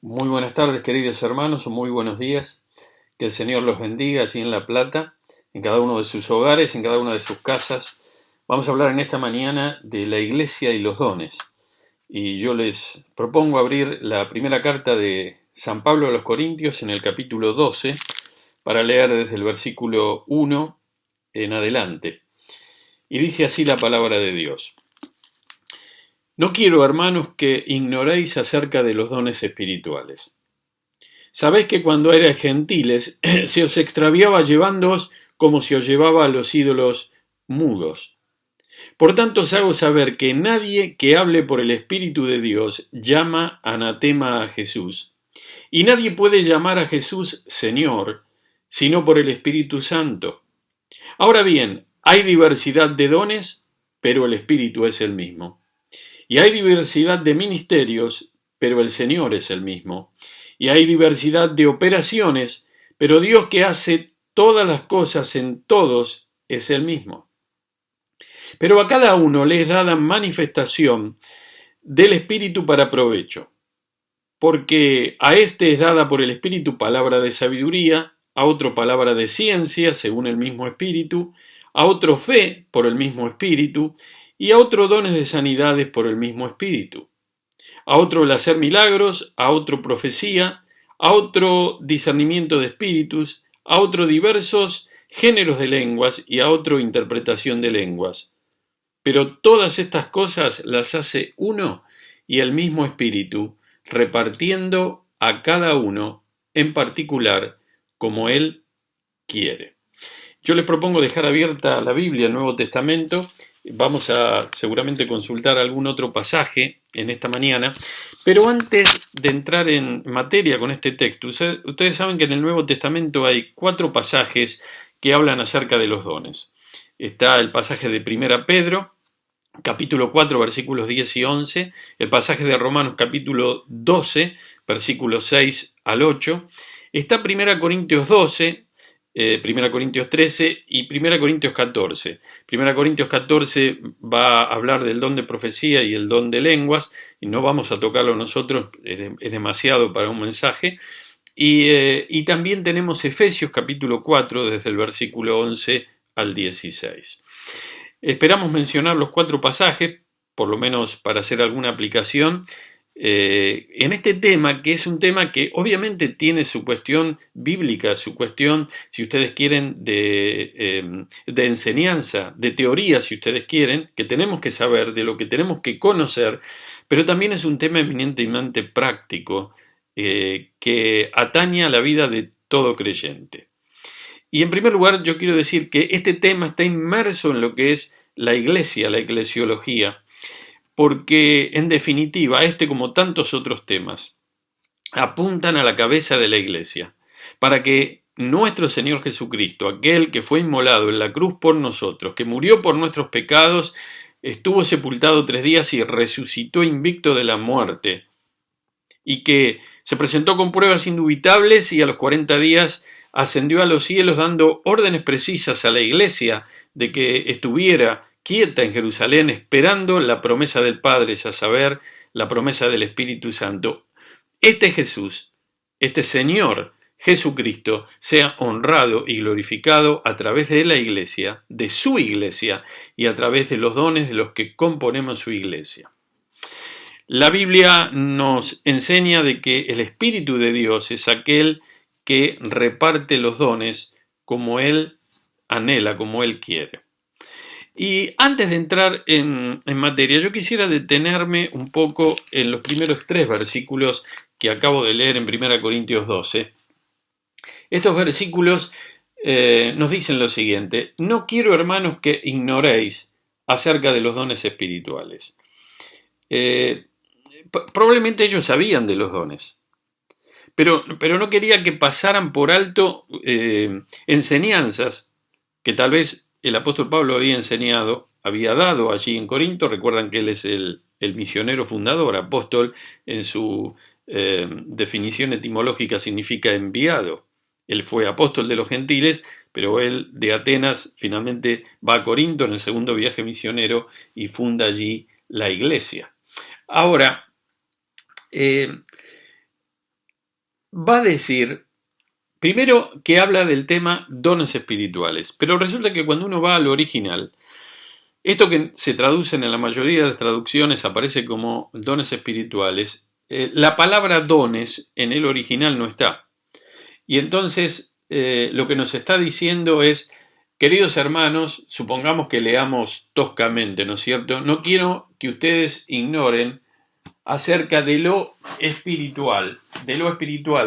Muy buenas tardes, queridos hermanos, o muy buenos días. Que el Señor los bendiga allí en La Plata, en cada uno de sus hogares, en cada una de sus casas. Vamos a hablar en esta mañana de la iglesia y los dones. Y yo les propongo abrir la primera carta de San Pablo a los Corintios en el capítulo 12, para leer desde el versículo 1 en adelante. Y dice así la palabra de Dios. No quiero, hermanos, que ignoréis acerca de los dones espirituales. Sabéis que cuando erais gentiles se os extraviaba llevándoos como se os llevaba a los ídolos mudos. Por tanto os hago saber que nadie que hable por el Espíritu de Dios llama anatema a Jesús, y nadie puede llamar a Jesús Señor, sino por el Espíritu Santo. Ahora bien, hay diversidad de dones, pero el Espíritu es el mismo. Y hay diversidad de ministerios, pero el Señor es el mismo. Y hay diversidad de operaciones, pero Dios que hace todas las cosas en todos es el mismo. Pero a cada uno le es dada manifestación del Espíritu para provecho, porque a éste es dada por el Espíritu palabra de sabiduría, a otro palabra de ciencia, según el mismo Espíritu, a otro fe por el mismo Espíritu, y a otro dones de sanidades por el mismo Espíritu. A otro el hacer milagros, a otro profecía, a otro discernimiento de espíritus, a otro diversos géneros de lenguas y a otro interpretación de lenguas. Pero todas estas cosas las hace uno y el mismo Espíritu, repartiendo a cada uno en particular como Él quiere. Yo les propongo dejar abierta la Biblia, el Nuevo Testamento. Vamos a seguramente consultar algún otro pasaje en esta mañana, pero antes de entrar en materia con este texto, ustedes saben que en el Nuevo Testamento hay 4 pasajes que hablan acerca de los dones. Está el pasaje de 1 Pedro, capítulo 4, versículos 10 y 11, el pasaje de Romanos, capítulo 12, versículos 6 al 8, está 1 Corintios 12, 1 Corintios 13 y 1 Corintios 14. 1 Corintios 14 va a hablar del don de profecía y el don de lenguas, y no vamos a tocarlo nosotros, es demasiado para un mensaje. Y también tenemos Efesios capítulo 4, desde el versículo 11 al 16. Esperamos mencionar los 4 pasajes, por lo menos para hacer alguna aplicación, en este tema, que es un tema que obviamente tiene su cuestión bíblica, su cuestión, si ustedes quieren, de enseñanza, de teoría, si ustedes quieren, que tenemos que saber, de lo que tenemos que conocer, pero también es un tema eminentemente práctico, que atañe a la vida de todo creyente. Y en primer lugar, yo quiero decir que este tema está inmerso en lo que es la iglesia, la eclesiología, porque en definitiva, este como tantos otros temas, apuntan a la cabeza de la iglesia, para que nuestro Señor Jesucristo, aquel que fue inmolado en la cruz por nosotros, que murió por nuestros pecados, estuvo sepultado 3 días y resucitó invicto de la muerte, y que se presentó con pruebas indubitables y a los 40 días ascendió a los cielos dando órdenes precisas a la iglesia de que estuviera quieta en Jerusalén esperando la promesa del Padre, es a saber, la promesa del Espíritu Santo. Este Jesús, este Señor Jesucristo, sea honrado y glorificado a través de la iglesia, de su iglesia, y a través de los dones de los que componemos su iglesia. La Biblia nos enseña de que el Espíritu de Dios es aquel que reparte los dones como Él anhela, como Él quiere. Y antes de entrar en materia, yo quisiera detenerme un poco en los primeros 3 versículos que acabo de leer en 1 Corintios 12. Estos versículos nos dicen lo siguiente: no quiero, hermanos, que ignoréis acerca de los dones espirituales. Probablemente ellos sabían de los dones, pero no quería que pasaran por alto enseñanzas que tal vez el apóstol Pablo había dado allí en Corinto. Recuerdan que él es el misionero fundador. Apóstol, en su definición etimológica, significa enviado. Él fue apóstol de los gentiles, pero él de Atenas finalmente va a Corinto en el segundo viaje misionero y funda allí la iglesia. Ahora, va a decir, primero que habla del tema dones espirituales, pero resulta que cuando uno va al original, esto que se traducen en la mayoría de las traducciones aparece como dones espirituales, la palabra dones en el original no está. Y entonces lo que nos está diciendo es, queridos hermanos, supongamos que leamos toscamente, ¿no es cierto? No quiero que ustedes ignoren acerca de lo espiritual,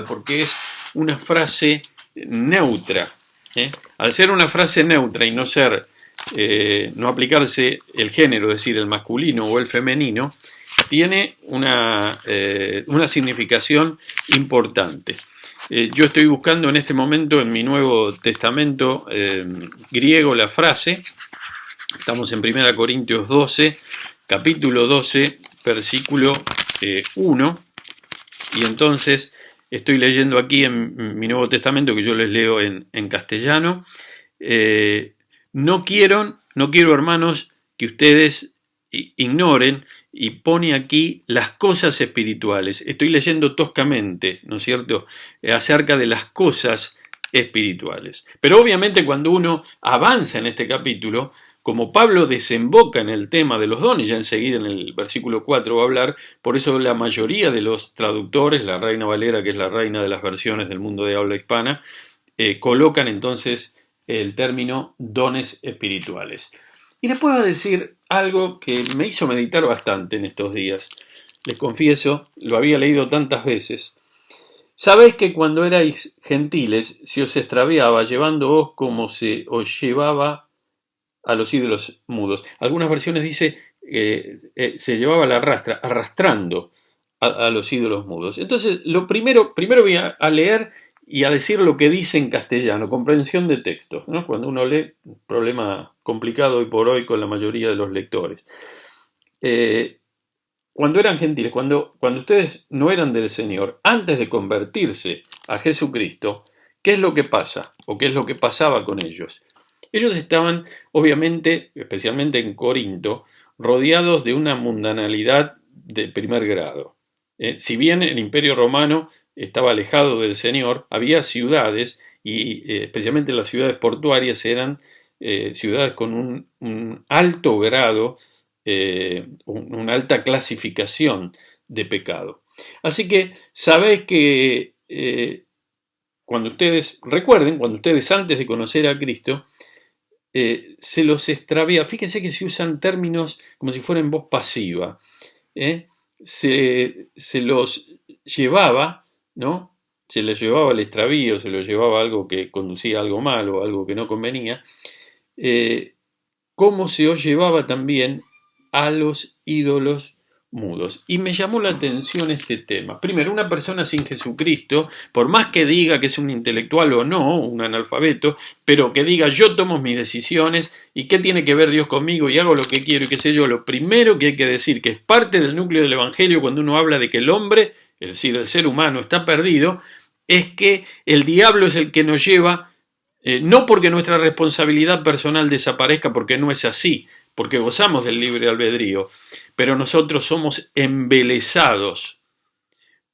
porque es una frase neutra. Al ser una frase neutra y no aplicarse el género, es decir, el masculino o el femenino, tiene una significación importante. Yo estoy buscando en este momento en mi Nuevo Testamento griego la frase. Estamos en 1 Corintios 12, capítulo 12, versículo 1. Y entonces estoy leyendo aquí en mi Nuevo Testamento, que yo les leo en castellano. No quiero, hermanos, que ustedes ignoren, y pone aquí las cosas espirituales. Estoy leyendo toscamente, ¿no es cierto?, acerca de las cosas espirituales. Pero obviamente cuando uno avanza en este capítulo, como Pablo desemboca en el tema de los dones, ya enseguida en el versículo 4 va a hablar, por eso la mayoría de los traductores, la Reina Valera, que es la reina de las versiones del mundo de habla hispana, colocan entonces el término dones espirituales. Y después va a decir algo que me hizo meditar bastante en estos días. Les confieso, lo había leído tantas veces. Sabéis que cuando erais gentiles se os extraviaba llevándoos como se os llevaba a los ídolos mudos. Algunas versiones dice se llevaba la arrastrando a los ídolos mudos. Entonces, lo primero voy a leer y a decir lo que dice en castellano, comprensión de textos, ¿no? Cuando uno lee, un problema complicado hoy por hoy con la mayoría de los lectores. Cuando eran gentiles, cuando ustedes no eran del Señor, antes de convertirse a Jesucristo, ¿qué es lo que pasa? ¿O qué es lo que pasaba con ellos? Ellos estaban, obviamente, especialmente en Corinto, rodeados de una mundanalidad de primer grado. Si bien el Imperio Romano estaba alejado del Señor, había ciudades, y especialmente las ciudades portuarias eran ciudades con un alto grado, una alta clasificación de pecado. Así que sabéis que cuando ustedes, recuerden, cuando ustedes antes de conocer a Cristo, se los extravía, fíjense que se usan términos como si fueran voz pasiva, se los llevaba, ¿no? Se les llevaba al extravío, se los llevaba algo que conducía a algo malo, algo que no convenía, como se os llevaba también a los ídolos mudos. Y me llamó la atención este tema. Primero, una persona sin Jesucristo, por más que diga que es un intelectual o no, un analfabeto, pero que diga yo tomo mis decisiones y qué tiene que ver Dios conmigo y hago lo que quiero y qué sé yo, lo primero que hay que decir, que es parte del núcleo del Evangelio cuando uno habla de que el hombre, es decir, el ser humano está perdido, es que el diablo es el que nos lleva, no porque nuestra responsabilidad personal desaparezca, porque no es así, porque gozamos del libre albedrío, pero nosotros somos embelesados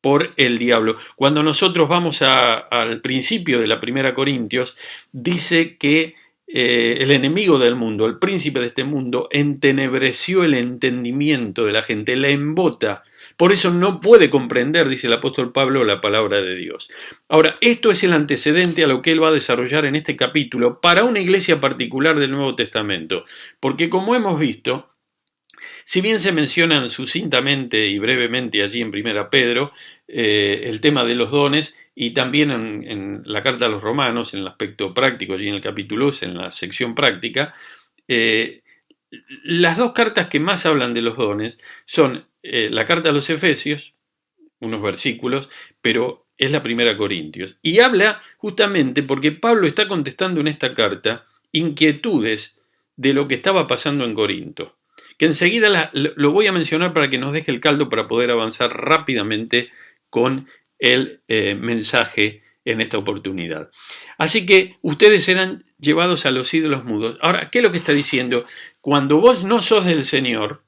por el diablo. Cuando nosotros vamos al principio de la 1 Corintios, dice que el enemigo del mundo, el príncipe de este mundo, entenebreció el entendimiento de la gente, la embota. Por eso no puede comprender, dice el apóstol Pablo, la palabra de Dios. Ahora, esto es el antecedente a lo que él va a desarrollar en este capítulo para una iglesia particular del Nuevo Testamento. Porque como hemos visto, si bien se mencionan sucintamente y brevemente allí en 1 Pedro el tema de los dones y también en la carta a los Romanos, en el aspecto práctico, allí en el capítulo 2, en la sección práctica, las dos cartas que más hablan de los dones son la carta a los Efesios, unos versículos, pero es la 1 Corintios. Y habla justamente porque Pablo está contestando en esta carta inquietudes de lo que estaba pasando en Corinto, que enseguida lo voy a mencionar para que nos deje el caldo para poder avanzar rápidamente con el mensaje en esta oportunidad. Así que ustedes serán llevados a los ídolos mudos. Ahora, ¿qué es lo que está diciendo? Cuando vos no sos del Señor,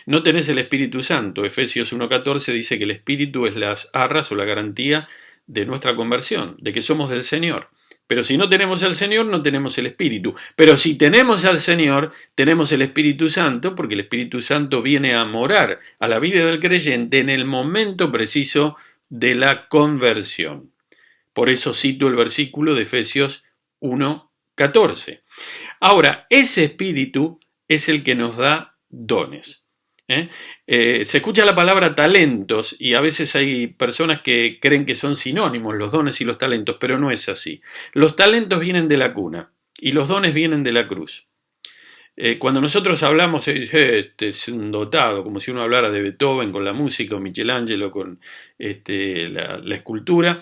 no tenés el Espíritu Santo. Efesios 1.14 dice que el Espíritu es las arras o la garantía de nuestra conversión, de que somos del Señor. Pero si no tenemos al Señor, no tenemos el Espíritu. Pero si tenemos al Señor, tenemos el Espíritu Santo, porque el Espíritu Santo viene a morar a la vida del creyente en el momento preciso de la conversión. Por eso cito el versículo de Efesios 1:14. Ahora, ese Espíritu es el que nos da dones. Se escucha la palabra talentos y a veces hay personas que creen que son sinónimos los dones y los talentos, pero no es así. Los talentos vienen de la cuna y los dones vienen de la cruz. Cuando nosotros hablamos, este es un dotado, como si uno hablara de Beethoven con la música, o Michelangelo con la escultura,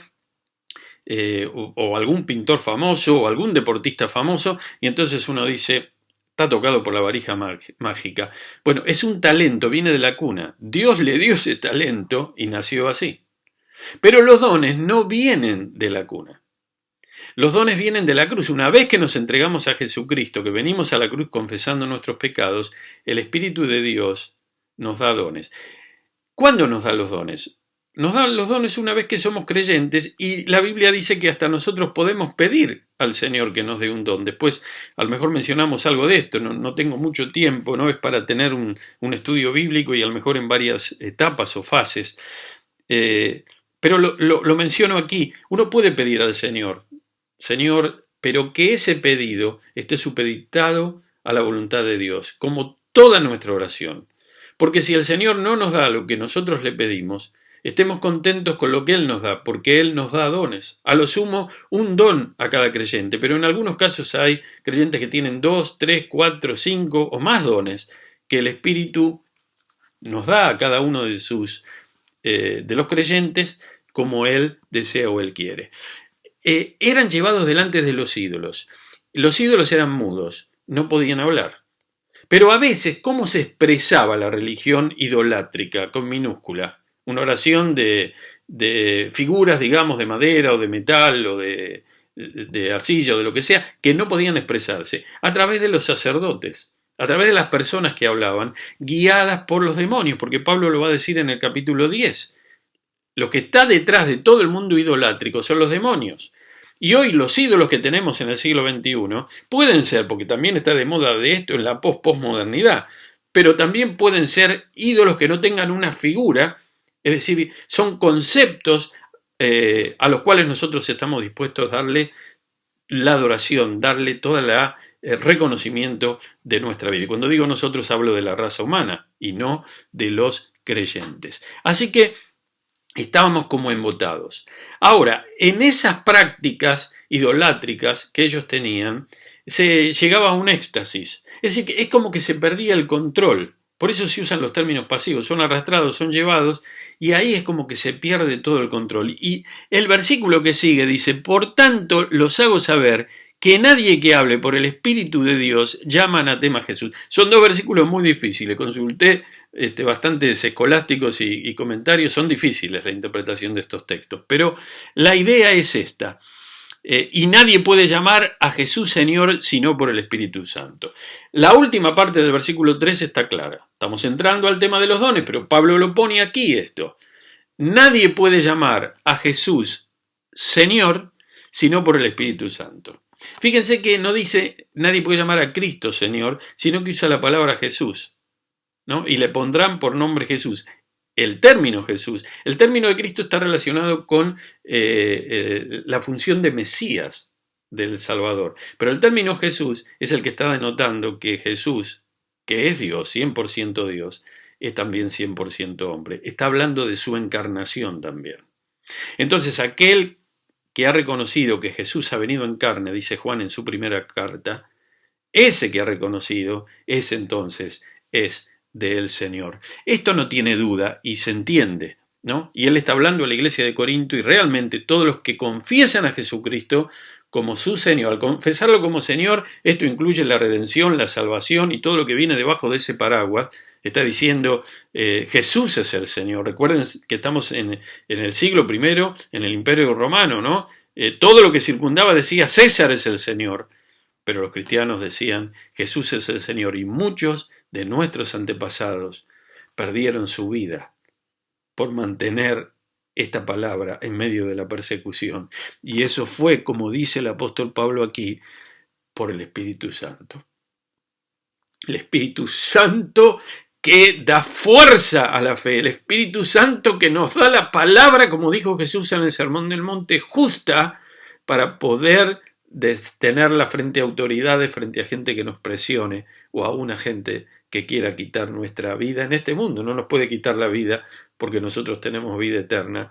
o algún pintor famoso, o algún deportista famoso, y entonces uno dice, está tocado por la varija mágica. Bueno, es un talento, viene de la cuna. Dios le dio ese talento y nació así. Pero los dones no vienen de la cuna. Los dones vienen de la cruz. Una vez que nos entregamos a Jesucristo, que venimos a la cruz confesando nuestros pecados, el Espíritu de Dios nos da dones. ¿Cuándo nos da los dones? Nos dan los dones una vez que somos creyentes y la Biblia dice que hasta nosotros podemos pedir al Señor que nos dé un don. Después a lo mejor mencionamos algo de esto, no tengo mucho tiempo, no es para tener un estudio bíblico y a lo mejor en varias etapas o fases, pero lo menciono aquí. Uno puede pedir al Señor, pero que ese pedido esté supeditado a la voluntad de Dios, como toda nuestra oración. Porque si el Señor no nos da lo que nosotros le pedimos, estemos contentos con lo que Él nos da, porque Él nos da dones. A lo sumo, un don a cada creyente, pero en algunos casos hay creyentes que tienen 2, 3, 4, 5 o más dones que el Espíritu nos da a cada uno de los creyentes como Él desea o Él quiere. Eran llevados delante de los ídolos. Los ídolos eran mudos, no podían hablar. Pero a veces, ¿cómo se expresaba la religión idolátrica con minúscula? Una oración de figuras, digamos, de madera o de metal o de arcilla o de lo que sea, que no podían expresarse, a través de los sacerdotes, a través de las personas que hablaban, guiadas por los demonios, porque Pablo lo va a decir en el capítulo 10. Lo que está detrás de todo el mundo idolátrico son los demonios. Y hoy los ídolos que tenemos en el siglo XXI pueden ser, porque también está de moda de esto en la posmodernidad, pero también pueden ser ídolos que no tengan una figura, es decir, son conceptos a los cuales nosotros estamos dispuestos a darle la adoración, darle todo el reconocimiento de nuestra vida. Y cuando digo nosotros hablo de la raza humana y no de los creyentes. Así que estábamos como embotados. Ahora, en esas prácticas idolátricas que ellos tenían, se llegaba a un éxtasis. Es decir, que es como que se perdía el control. Por eso se usan los términos pasivos. Son arrastrados, son llevados, y ahí es como que se pierde todo el control. Y el versículo que sigue dice, por tanto los hago saber que nadie que hable por el Espíritu de Dios llama anatema a Jesús. Son dos versículos muy difíciles. Consulté bastantes escolásticos y comentarios. Son difíciles la interpretación de estos textos. Pero la idea es esta. Y nadie puede llamar a Jesús Señor sino por el Espíritu Santo. La última parte del versículo 3 está clara. Estamos entrando al tema de los dones, pero Pablo lo pone aquí esto. Nadie puede llamar a Jesús Señor sino por el Espíritu Santo. Fíjense que no dice nadie puede llamar a Cristo Señor, sino que usa la palabra Jesús, ¿no? Y le pondrán por nombre Jesús. El término Jesús, el término de Cristo está relacionado con la función de Mesías del Salvador. Pero el término Jesús es el que está denotando que Jesús, que es Dios, 100% Dios, es también 100% hombre. Está hablando de su encarnación también. Entonces, aquel que ha reconocido que Jesús ha venido en carne, dice Juan en su primera carta, ese que ha reconocido, ese entonces es del Señor. Esto no tiene duda y se entiende, ¿no? Y él está hablando a la iglesia de Corinto y realmente todos los que confiesan a Jesucristo como su Señor, al confesarlo como Señor, esto incluye la redención, la salvación y todo lo que viene debajo de ese paraguas. Está diciendo Jesús es el Señor. Recuerden que estamos en el siglo I, en el Imperio Romano, ¿no? Todo lo que circundaba decía César es el Señor. Pero los cristianos decían Jesús es el Señor y muchos de nuestros antepasados perdieron su vida por mantener esta palabra en medio de la persecución. Y eso fue, como dice el apóstol Pablo aquí, por el Espíritu Santo. El Espíritu Santo que da fuerza a la fe, el Espíritu Santo que nos da la palabra, como dijo Jesús en el Sermón del Monte, justa para poder tenerla frente a autoridades, frente a gente que nos presione o a una gente que quiera quitar nuestra vida en este mundo. No nos puede quitar la vida porque nosotros tenemos vida eterna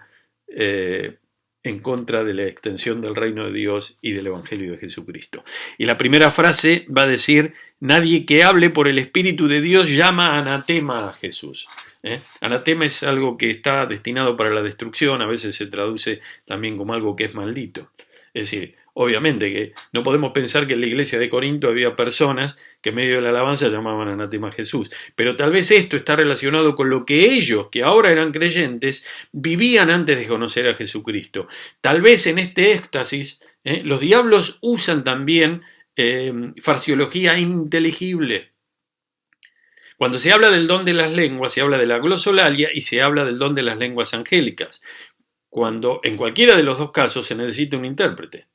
en contra de la extensión del reino de Dios y del Evangelio de Jesucristo. Y la primera frase va a decir: nadie que hable por el Espíritu de Dios llama anatema a Jesús. Anatema es algo que está destinado para la destrucción, a veces se traduce también como algo que es maldito. Es decir, obviamente que no podemos pensar que en la iglesia de Corinto había personas que en medio de la alabanza llamaban anatema a Jesús, pero tal vez esto está relacionado con lo que ellos, que ahora eran creyentes, vivían antes de conocer a Jesucristo. Tal vez en este éxtasis los diablos usan también fraseología inteligible. Cuando se habla del don de las lenguas, se habla de la glosolalia y se habla del don de las lenguas angélicas, cuando en cualquiera de los dos casos se necesita un intérprete.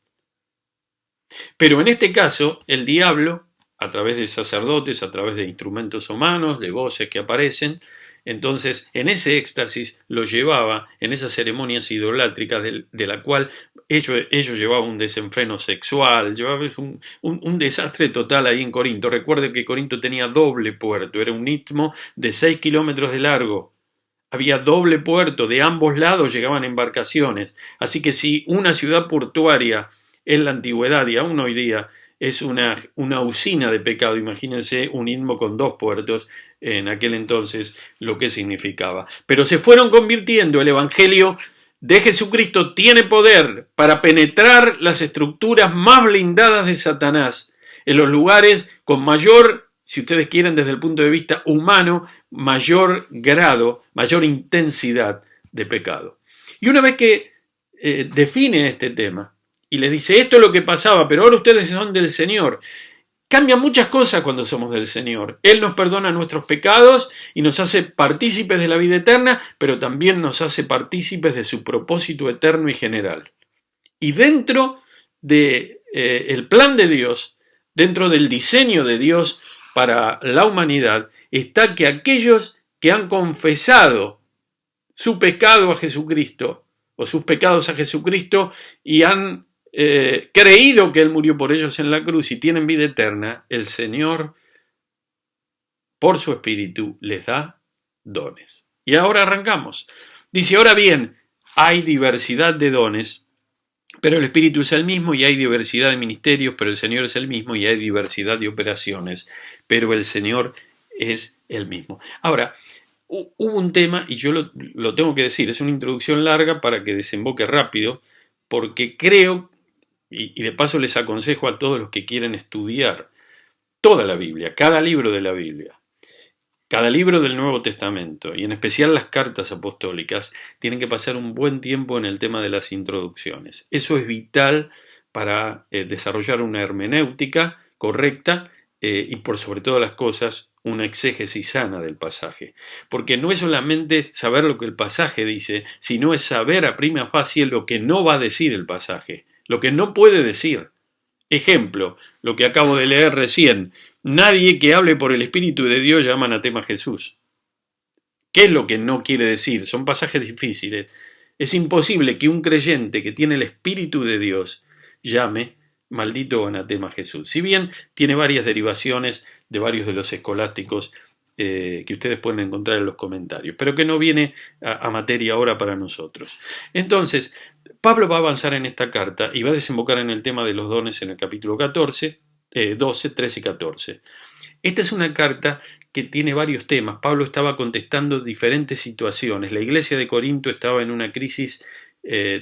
Pero en este caso, el diablo, a través de sacerdotes, a través de instrumentos humanos, de voces que aparecen, entonces en ese éxtasis lo llevaba en esas ceremonias idolátricas de la cual ellos llevaban un desenfreno sexual, llevaban un desastre total ahí en Corinto. Recuerde que Corinto tenía doble puerto, era un istmo de 6 kilómetros de largo. Había doble puerto, de ambos lados llegaban embarcaciones. Así que si una ciudad portuaria en la antigüedad y aún hoy día es una usina de pecado, imagínense un istmo con 2 puertos en aquel entonces lo que significaba. Pero se fueron convirtiendo, el Evangelio de Jesucristo tiene poder para penetrar las estructuras más blindadas de Satanás, en los lugares con mayor, si ustedes quieren desde el punto de vista humano, mayor grado, mayor intensidad de pecado. Y una vez que define este tema y le dice: esto es lo que pasaba, pero ahora ustedes son del Señor, cambian muchas cosas cuando somos del Señor. Él nos perdona nuestros pecados y nos hace partícipes de la vida eterna, pero también nos hace partícipes de su propósito eterno y general. Y dentro del plan de Dios, dentro del diseño de Dios para la humanidad, está que aquellos que han confesado su pecado a Jesucristo, o sus pecados a Jesucristo, y han creído que Él murió por ellos en la cruz y tienen vida eterna, el Señor, por su Espíritu, les da dones. Y ahora arrancamos. Dice: ahora bien, hay diversidad de dones, pero el Espíritu es el mismo, y hay diversidad de ministerios, pero el Señor es el mismo, y hay diversidad de operaciones, pero el Señor es el mismo. Ahora, hubo un tema, y yo lo tengo que decir, es una introducción larga para que desemboque rápido, porque creo, y de paso les aconsejo a todos los que quieren estudiar toda la Biblia, cada libro de la Biblia, cada libro del Nuevo Testamento, y en especial las cartas apostólicas, tienen que pasar un buen tiempo en el tema de las introducciones. Eso es vital para desarrollar una hermenéutica correcta y por sobre todas las cosas una exégesis sana del pasaje. Porque no es solamente saber lo que el pasaje dice, sino es saber a prima facie lo que no va a decir el pasaje, lo que no puede decir. Ejemplo, lo que acabo de leer recién: nadie que hable por el Espíritu de Dios llama anatema a Jesús. ¿Qué es lo que no quiere decir? Son pasajes difíciles. Es imposible que un creyente que tiene el Espíritu de Dios llame maldito o anatema a Jesús. Si bien tiene varias derivaciones de varios de los escolásticos que ustedes pueden encontrar en los comentarios, pero que no viene a materia ahora para nosotros. Entonces, Pablo va a avanzar en esta carta y va a desembocar en el tema de los dones en el capítulo 12, 13 y 14. Esta es una carta que tiene varios temas. Pablo estaba contestando diferentes situaciones. La iglesia de Corinto estaba en una crisis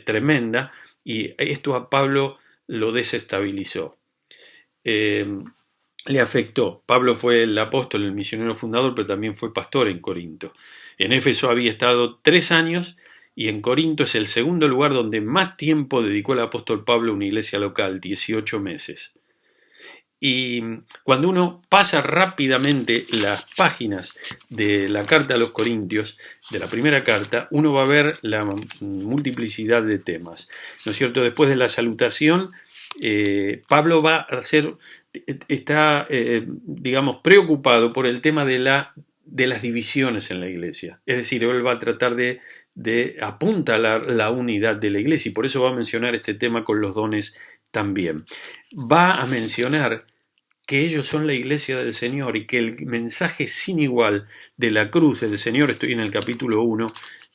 tremenda y esto a Pablo lo desestabilizó. Le afectó. Pablo fue el apóstol, el misionero fundador, pero también fue pastor en Corinto. En Éfeso había estado 3 años y en Corinto es el segundo lugar donde más tiempo dedicó el apóstol Pablo a una iglesia local, 18 meses. Y cuando uno pasa rápidamente las páginas de la carta a los Corintios, de la primera carta, uno va a ver la multiplicidad de temas, ¿no es cierto? Después de la salutación, Pablo está digamos, preocupado por el tema de las divisiones en la iglesia. Es decir, él va a tratar de apuntalar la unidad de la iglesia, y por eso va a mencionar este tema con los dones también. Va a mencionar que ellos son la iglesia del Señor y que el mensaje sin igual de la cruz del Señor, estoy en el capítulo 1,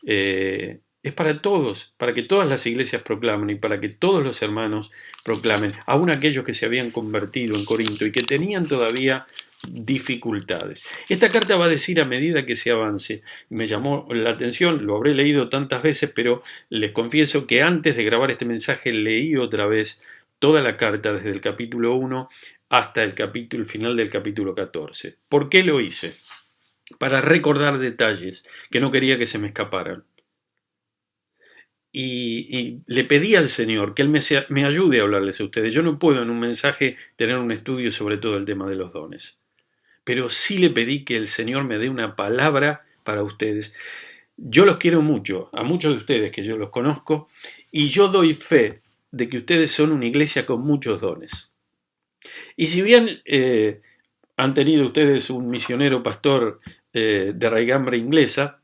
es para todos, para que todas las iglesias proclamen y para que todos los hermanos proclamen, aun aquellos que se habían convertido en Corinto y que tenían todavía dificultades. Esta carta va a decir a medida que se avance, me llamó la atención, lo habré leído tantas veces, pero les confieso que antes de grabar este mensaje leí otra vez toda la carta desde el capítulo 1 hasta el final del capítulo 14. ¿Por qué lo hice? Para recordar detalles que no quería que se me escaparan. Y le pedí al Señor que Él me ayude a hablarles a ustedes. Yo no puedo en un mensaje tener un estudio sobre todo el tema de los dones, pero sí le pedí que el Señor me dé una palabra para ustedes. Yo los quiero mucho, a muchos de ustedes que yo los conozco, y yo doy fe de que ustedes son una iglesia con muchos dones. Y si bien han tenido ustedes un misionero pastor de raigambre inglesa,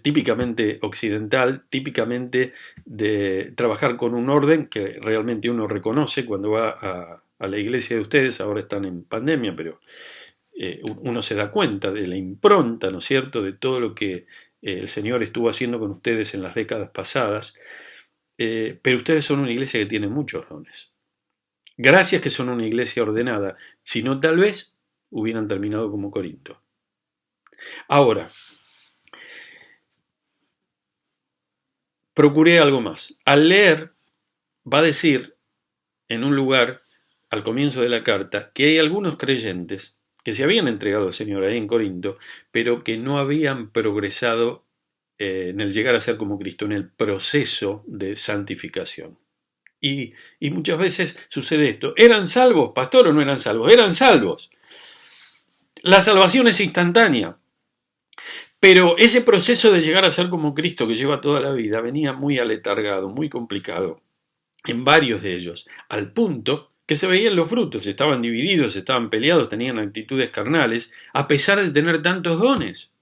típicamente occidental, típicamente de trabajar con un orden que realmente uno reconoce cuando va a la iglesia de ustedes, ahora están en pandemia, pero uno se da cuenta de la impronta, ¿no es cierto?, de todo lo que el Señor estuvo haciendo con ustedes en las décadas pasadas, pero ustedes son una iglesia que tiene muchos dones. Gracias que son una iglesia ordenada, si no tal vez hubieran terminado como Corinto. Ahora, procuré algo más. Al leer, va a decir en un lugar, al comienzo de la carta, que hay algunos creyentes que se habían entregado al Señor ahí en Corinto, pero que no habían progresado en el llegar a ser como Cristo, en el proceso de santificación. Y muchas veces sucede esto. ¿Eran salvos, pastor, o no eran salvos? Eran salvos. La salvación es instantánea. Pero ese proceso de llegar a ser como Cristo que lleva toda la vida venía muy aletargado, muy complicado en varios de ellos, al punto que se veían los frutos, estaban divididos, estaban peleados, tenían actitudes carnales, a pesar de tener tantos dones.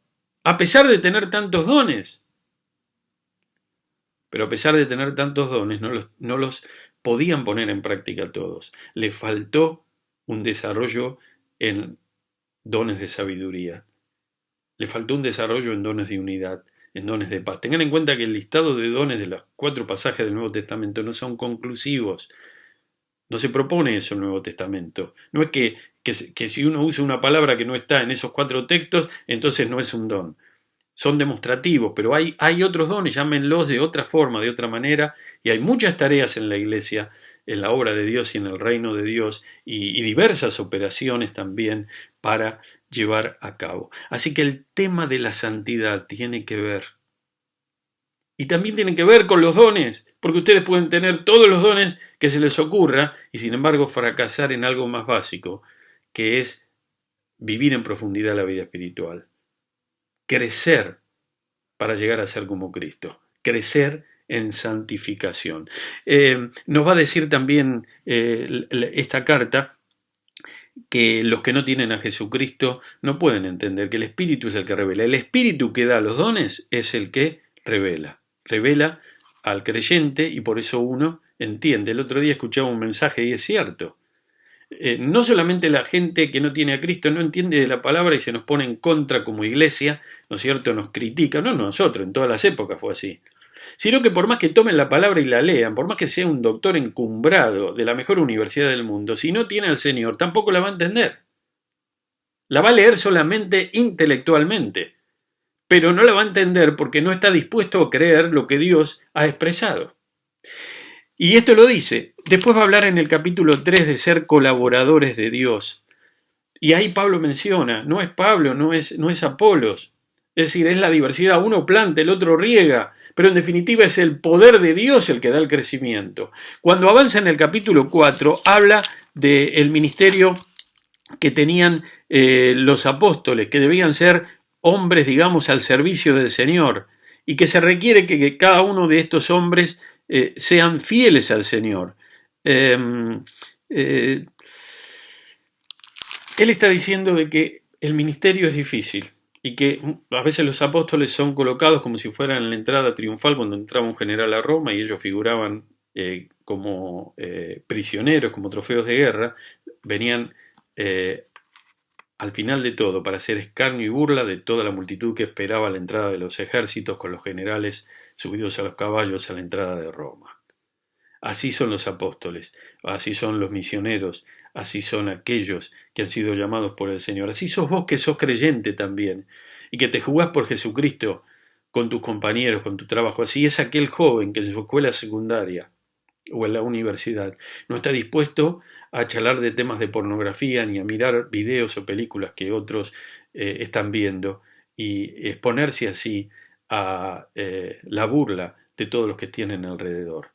A pesar de tener tantos dones. Pero a pesar de tener tantos dones, no los podían poner en práctica todos. Les faltó un desarrollo en dones de sabiduría. Le faltó un desarrollo en dones de unidad, en dones de paz. Tengan en cuenta que el listado de dones de los 4 pasajes del Nuevo Testamento no son conclusivos. No se propone eso en el Nuevo Testamento. No es que si uno usa una palabra que no está en esos 4 textos, entonces no es un don. Son demostrativos, pero hay otros dones, llámenlos de otra forma, de otra manera, y hay muchas tareas en la iglesia, en la obra de Dios y en el reino de Dios, y diversas operaciones también para llevar a cabo. Así que el tema de la santidad tiene que ver, y también tiene que ver con los dones, porque ustedes pueden tener todos los dones que se les ocurra, y sin embargo fracasar en algo más básico, que es vivir en profundidad la vida espiritual. Crecer para llegar a ser como Cristo, crecer en santificación. Nos va a decir también esta carta que los que no tienen a Jesucristo no pueden entender que el Espíritu es el que revela. El Espíritu que da los dones es el que revela al creyente, y por eso uno entiende. El otro día escuchaba un mensaje y es cierto. No solamente la gente que no tiene a Cristo no entiende de la palabra y se nos pone en contra como iglesia, ¿no es cierto?, nos critica, no nosotros, en todas las épocas fue así, sino que por más que tomen la palabra y la lean, por más que sea un doctor encumbrado de la mejor universidad del mundo, si no tiene al Señor, tampoco la va a entender. La va a leer solamente intelectualmente, pero no la va a entender porque no está dispuesto a creer lo que Dios ha expresado. Y esto lo dice. Después va a hablar en el capítulo 3 de ser colaboradores de Dios. Y ahí Pablo menciona, no es Pablo, no es Apolos, Es decir, es la diversidad. Uno planta, el otro riega, pero en definitiva es el poder de Dios el que da el crecimiento. Cuando avanza en el capítulo 4, habla del ministerio que tenían los apóstoles, que debían ser hombres, digamos, al servicio del Señor, y que se requiere que cada uno de estos hombres sean fieles al Señor. Él está diciendo de que el ministerio es difícil y que a veces los apóstoles son colocados como si fueran en la entrada triunfal cuando entraba un general a Roma y ellos figuraban como prisioneros, como trofeos de guerra, venían al final de todo para hacer escarnio y burla de toda la multitud que esperaba la entrada de los ejércitos con los generales subidos a los caballos a la entrada de Roma. Así son los apóstoles, así son los misioneros, así son aquellos que han sido llamados por el Señor. Así sos vos que sos creyente también y que te jugás por Jesucristo con tus compañeros, con tu trabajo. Así es aquel joven que en su escuela secundaria o en la universidad no está dispuesto a charlar de temas de pornografía ni a mirar videos o películas que otros están viendo y exponerse así a la burla de todos los que tienen alrededor.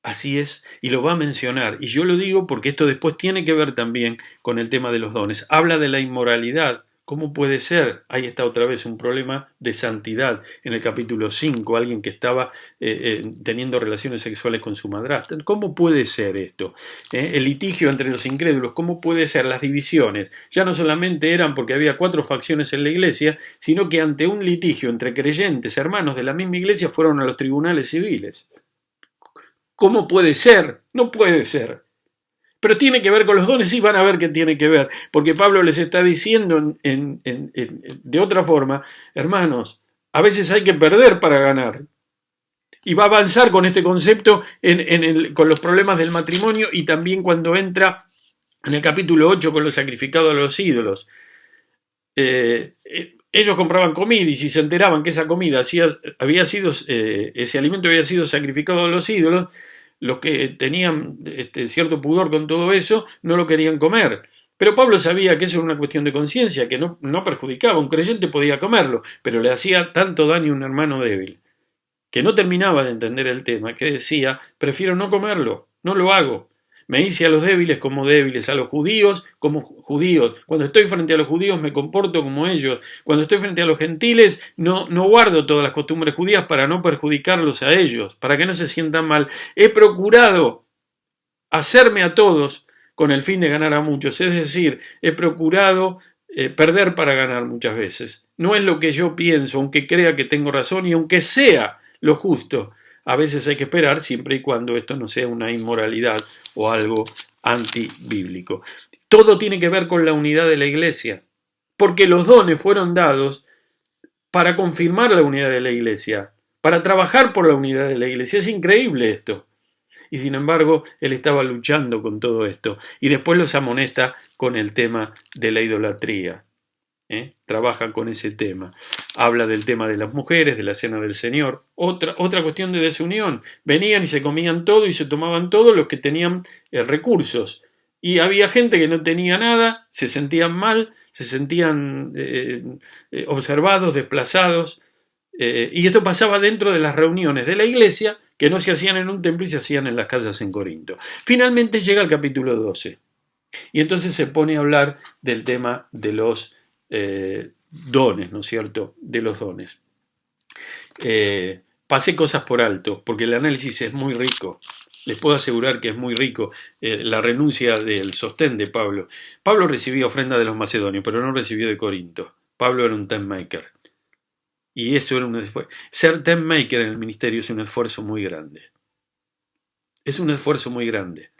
Así es, y lo va a mencionar, y yo lo digo porque esto después tiene que ver también con el tema de los dones. Habla de la inmoralidad. ¿Cómo puede ser? Ahí está otra vez un problema de santidad. En el capítulo 5, alguien que estaba teniendo relaciones sexuales con su madrastra. ¿Cómo puede ser esto? El litigio entre los incrédulos, ¿cómo puede ser? Las divisiones. Ya no solamente eran porque había 4 facciones en la iglesia, sino que ante un litigio entre creyentes, hermanos de la misma iglesia, fueron a los tribunales civiles. ¿Cómo puede ser? No puede ser. Pero tiene que ver con los dones, sí van a ver que tiene que ver, porque Pablo les está diciendo de otra forma, hermanos, a veces hay que perder para ganar. Y va a avanzar con este concepto con los problemas del matrimonio y también cuando entra en el capítulo 8 con lo sacrificado a los ídolos. Ellos compraban comida y si se enteraban que esa comida había sido, ese alimento había sido sacrificado a los ídolos, los que tenían cierto pudor con todo eso no lo querían comer. Pero Pablo sabía que eso era una cuestión de conciencia, que no perjudicaba. Un creyente podía comerlo, pero le hacía tanto daño a un hermano débil, que no terminaba de entender el tema, que decía, prefiero no comerlo, no lo hago. Me hice a los débiles como débiles, a los judíos como judíos. Cuando estoy frente a los judíos me comporto como ellos. Cuando estoy frente a los gentiles no guardo todas las costumbres judías para no perjudicarlos a ellos, para que no se sientan mal. He procurado hacerme a todos con el fin de ganar a muchos. Es decir, he procurado perder para ganar muchas veces. No es lo que yo pienso, aunque crea que tengo razón y aunque sea lo justo. A veces hay que esperar siempre y cuando esto no sea una inmoralidad o algo antibíblico. Todo tiene que ver con la unidad de la iglesia, porque los dones fueron dados para confirmar la unidad de la iglesia, para trabajar por la unidad de la iglesia. Es increíble esto. Y sin embargo, él estaba luchando con todo esto. Y después los amonesta con el tema de la idolatría. Trabaja con ese tema. Habla del tema de las mujeres, de la cena del Señor. Otra cuestión de desunión. Venían y se comían todo y se tomaban todo los que tenían recursos. Y había gente que no tenía nada, se sentían mal, se sentían observados, desplazados. Y esto pasaba dentro de las reuniones de la iglesia, que no se hacían en un templo y se hacían en las casas en Corinto. Finalmente llega el capítulo 12. Y entonces se pone a hablar del tema de los dones, ¿no es cierto? De los dones. Pasé cosas por alto, porque el análisis es muy rico. Les puedo asegurar que es muy rico. La renuncia del sostén de Pablo. Pablo recibía ofrenda de los macedonios, pero no recibió de Corinto. Pablo era un tent maker. Y eso era un esfuerzo. Ser tent maker en el ministerio es un esfuerzo muy grande. Es un esfuerzo muy grande.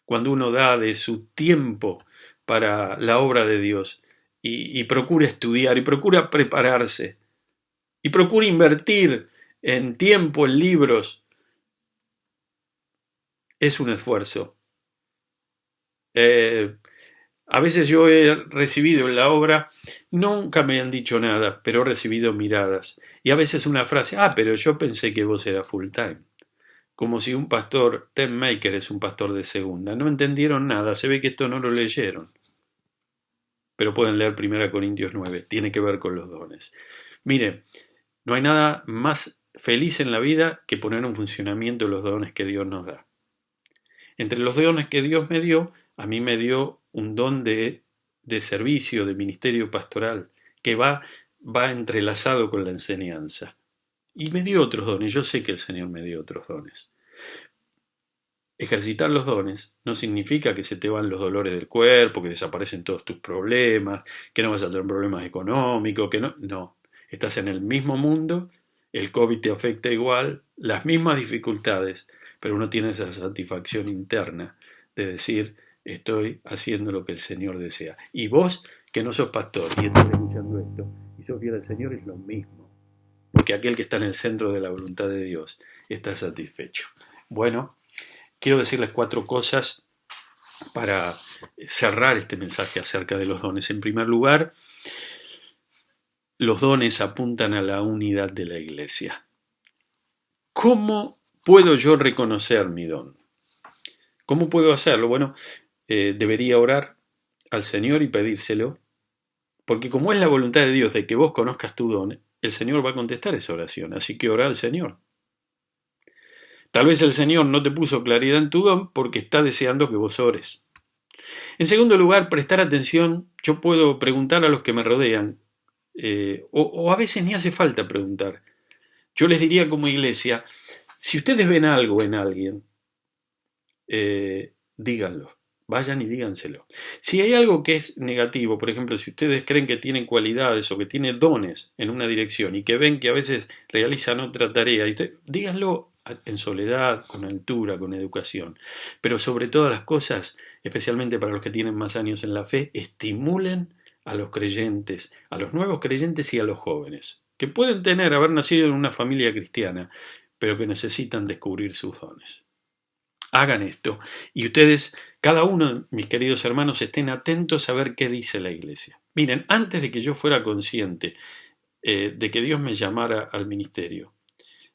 Cuando uno da de su tiempo para la obra de Dios y procura estudiar y procura prepararse y procura invertir en tiempo, en libros, es un esfuerzo. A veces yo he recibido en la obra, nunca me han dicho nada, pero he recibido miradas. Y a veces una frase, pero yo pensé que vos eras full time. Como si un pastor tent maker es un pastor de segunda. No entendieron nada, se ve que esto no lo leyeron. Pero pueden leer 1 Corintios 9, tiene que ver con los dones. Mire, no hay nada más feliz en la vida que poner en funcionamiento los dones que Dios nos da. Entre los dones que Dios me dio, a mí me dio un don de servicio, de ministerio pastoral, que va entrelazado con la enseñanza. Y me dio otros dones, yo sé que el Señor me dio otros dones. Ejercitar los dones no significa que se te van los dolores del cuerpo, que desaparecen todos tus problemas, que no vas a tener problemas económicos, que no. Estás en el mismo mundo, el COVID te afecta igual, las mismas dificultades, pero uno tiene esa satisfacción interna de decir, estoy haciendo lo que el Señor desea. Y vos, que no sos pastor y estás escuchando esto, y sos fiel al Señor, es lo mismo. Porque aquel que está en el centro de la voluntad de Dios está satisfecho. Bueno, quiero decirles 4 cosas para cerrar este mensaje acerca de los dones. En primer lugar, los dones apuntan a la unidad de la iglesia. ¿Cómo puedo yo reconocer mi don? ¿Cómo puedo hacerlo? Bueno, debería orar al Señor y pedírselo, porque como es la voluntad de Dios de que vos conozcas tu don, el Señor va a contestar esa oración, así que orá al Señor. Tal vez el Señor no te puso claridad en tu don porque está deseando que vos ores. En segundo lugar, prestar atención. Yo puedo preguntar a los que me rodean, o a veces ni hace falta preguntar. Yo les diría como iglesia, si ustedes ven algo en alguien, díganlo. Vayan y díganselo. Si hay algo que es negativo, por ejemplo, si ustedes creen que tienen cualidades o que tienen dones en una dirección y que ven que a veces realizan otra tarea, díganlo en soledad, con altura, con educación. Pero sobre todas las cosas, especialmente para los que tienen más años en la fe, estimulen a los creyentes, a los nuevos creyentes y a los jóvenes, que pueden haber nacido en una familia cristiana, pero que necesitan descubrir sus dones. Hagan esto y ustedes, cada uno, mis queridos hermanos, estén atentos a ver qué dice la iglesia. Miren, antes de que yo fuera consciente de que Dios me llamara al ministerio,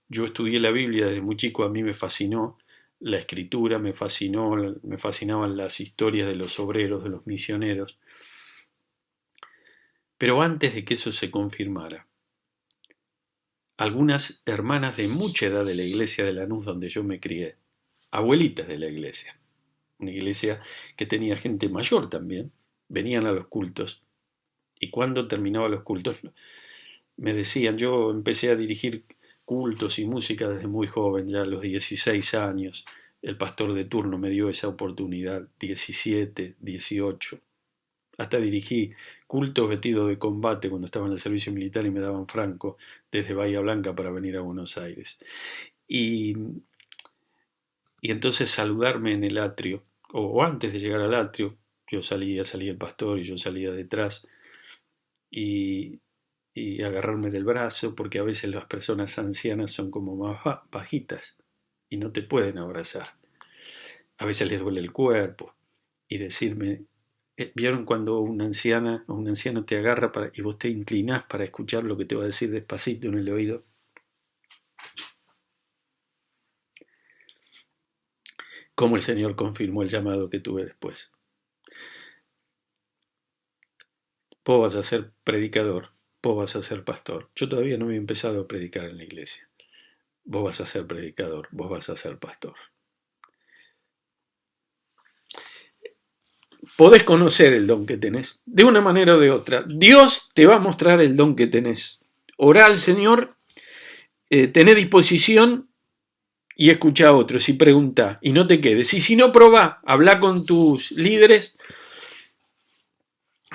yo estudié la Biblia desde muy chico, a mí me fascinó la escritura, me fascinaban las historias de los obreros, de los misioneros. Pero antes de que eso se confirmara, algunas hermanas de mucha edad de la iglesia de Lanús donde yo me crié, abuelitas de la iglesia, una iglesia que tenía gente mayor también, venían a los cultos y cuando terminaba los cultos me decían, yo empecé a dirigir cultos y música desde muy joven, ya a los 16 años, el pastor de turno me dio esa oportunidad, 17, 18, hasta dirigí cultos vestidos de combate cuando estaba en el servicio militar y me daban franco desde Bahía Blanca para venir a Buenos Aires. Y entonces saludarme en el atrio, o antes de llegar al atrio, salía el pastor y yo salía detrás, y agarrarme del brazo, porque a veces las personas ancianas son como más bajitas y no te pueden abrazar. A veces les duele el cuerpo, y decirme, ¿vieron cuando una anciana o un anciano te agarra y vos te inclinás para escuchar lo que te va a decir despacito en el oído? Cómo el Señor confirmó el llamado que tuve después. Vos vas a ser predicador, vos vas a ser pastor. Yo todavía no había empezado a predicar en la iglesia. Vos vas a ser predicador, vos vas a ser pastor. Podés conocer el don que tenés, de una manera o de otra. Dios te va a mostrar el don que tenés. Orá al Señor, tené disposición y escucha a otros y pregunta y no te quedes. Y si no, probá, habla con tus líderes.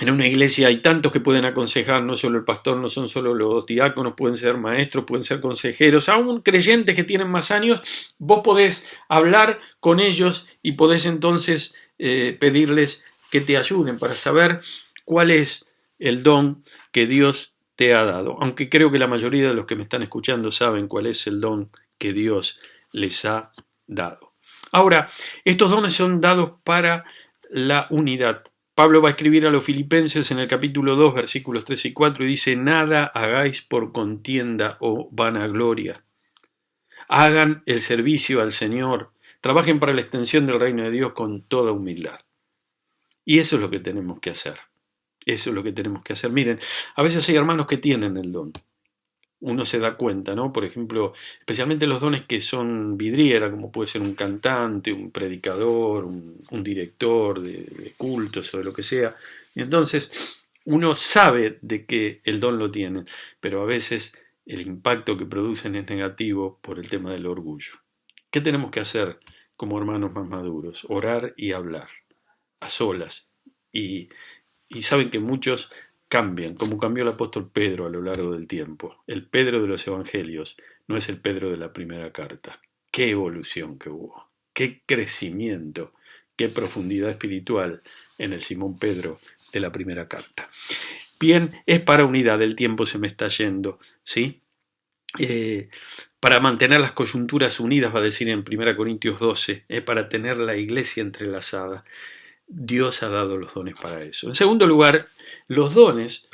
En una iglesia hay tantos que pueden aconsejar, no solo el pastor, no son solo los diáconos, pueden ser maestros, pueden ser consejeros, aún creyentes que tienen más años, vos podés hablar con ellos y podés entonces pedirles que te ayuden para saber cuál es el don que Dios te ha dado. Aunque creo que la mayoría de los que me están escuchando saben cuál es el don que Dios les ha dado. Ahora, estos dones son dados para la unidad. Pablo va a escribir a los filipenses en el capítulo 2, versículos 3 y 4, y dice, nada hagáis por contienda o vanagloria. Hagan el servicio al Señor, trabajen para la extensión del reino de Dios con toda humildad. Y eso es lo que tenemos que hacer. Eso es lo que tenemos que hacer. Miren, a veces hay hermanos que tienen el don, uno se da cuenta, ¿no? Por ejemplo, especialmente los dones que son vidriera, como puede ser un cantante, un predicador, un director de cultos o de lo que sea. Y entonces uno sabe de que el don lo tiene, pero a veces el impacto que producen es negativo por el tema del orgullo. ¿Qué tenemos que hacer como hermanos más maduros? Orar y hablar, a solas. Y saben que muchos cambian, como cambió el apóstol Pedro a lo largo del tiempo. El Pedro de los evangelios no es el Pedro de la primera carta. Qué evolución que hubo, qué crecimiento, qué profundidad espiritual en el Simón Pedro de la primera carta. Bien, es para unidad, el tiempo se me está yendo, ¿sí? Para mantener las coyunturas unidas, va a decir en 1 Corintios 12, para tener la iglesia entrelazada. Dios ha dado los dones para eso. En segundo lugar, los dones